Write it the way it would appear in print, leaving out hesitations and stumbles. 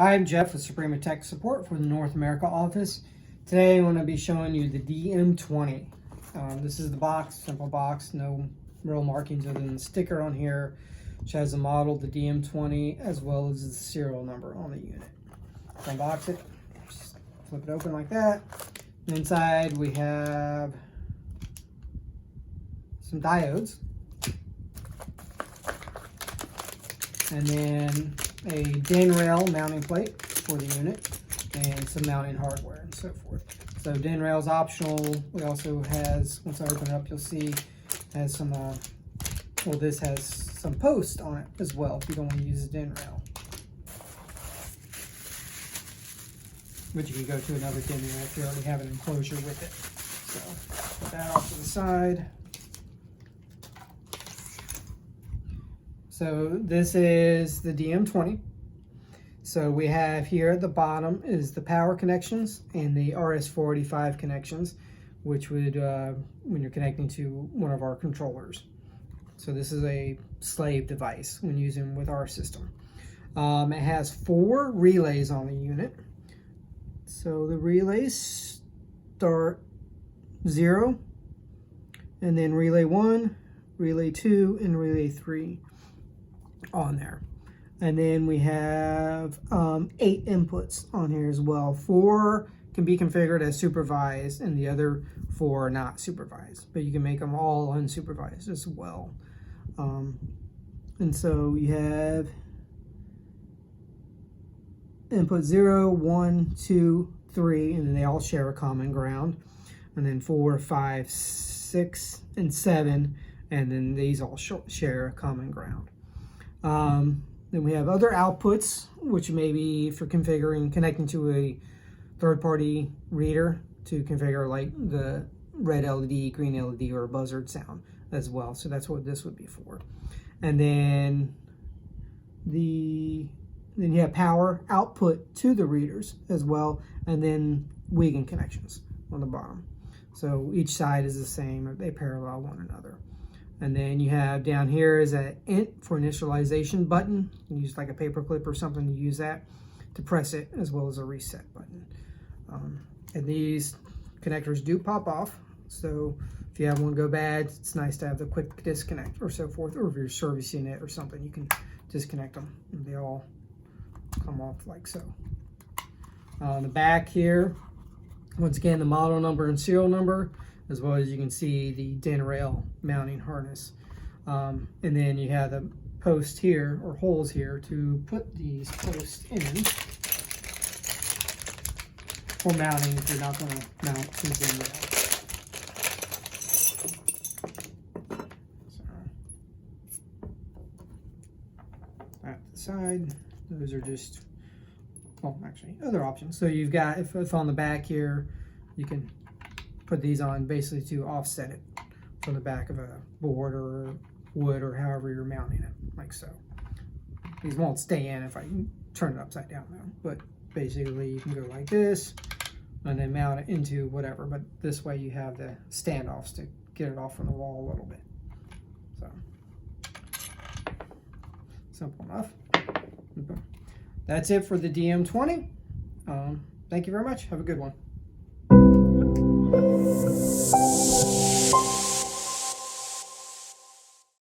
Hi, I'm Jeff with Suprema Tech Support for the North America office. Today I'm going to be showing you the DM20. This is the box, simple box, no real markings other than the sticker on here, which has the model, the DM20, as well as the serial number on the unit. Unbox it, just flip it open like that. Inside we have some diodes, and then a DIN rail mounting plate for the unit, and some mounting hardware and so forth. So DIN rail is optional. We also has, once I open it up, you'll see has some, well, this has some posts on it as well if you don't want to use the DIN rail. But you can go to another DIN rail if you already have an enclosure with it. So put that off to the side. So this is the DM20. So we have here at the bottom is the power connections and the RS-485 connections, which would, when you're connecting to one of our controllers. So this is a slave device when using with our system. It has 4 relays on the unit. So the relays start 0, and then relay 1, relay 2, and relay 3 on there. And then we have 8 inputs on here as well. 4 can be configured as supervised and the other 4 are not supervised, but you can make them all unsupervised as well. And so you have input 0, 1, 2, 3, and then they all share a common ground. And then 4, 5, 6, and 7, and then these all share a common ground. Then we have other outputs, which may be if you're configuring, connecting to a third-party reader to configure like the red LED, green LED, or a buzzard sound as well. So that's what this would be for. And then you have power output to the readers as well, and then Wigan connections on the bottom. So each side is the same, they parallel one another. And then you have down here is an int for initialization button. You can use like a paper clip or something to use that to press it, as well as a reset button. And these connectors do pop off. So if you have one go bad, it's nice to have the quick disconnect or so forth. Or if you're servicing it or something, you can disconnect them. And they all come off like so. On the back here, once again, the model number and serial number, as well as you can see the DIN rail mounting harness. And then you have the post here, or holes here, to put these posts in for mounting if you're not going to mount the DIN rail. So, at the side, those are just, well, actually, other options. So you've got, if on the back here, you can put these on basically to offset it from the back of a board or wood or however you're mounting it, like so. These won't stay in if I turn it upside down though, but basically you can go like this and then mount it into whatever, but this way you have the standoffs to get it off from the wall a little bit. So, simple enough. That's it for the DM20. Thank you very much. Have a good one.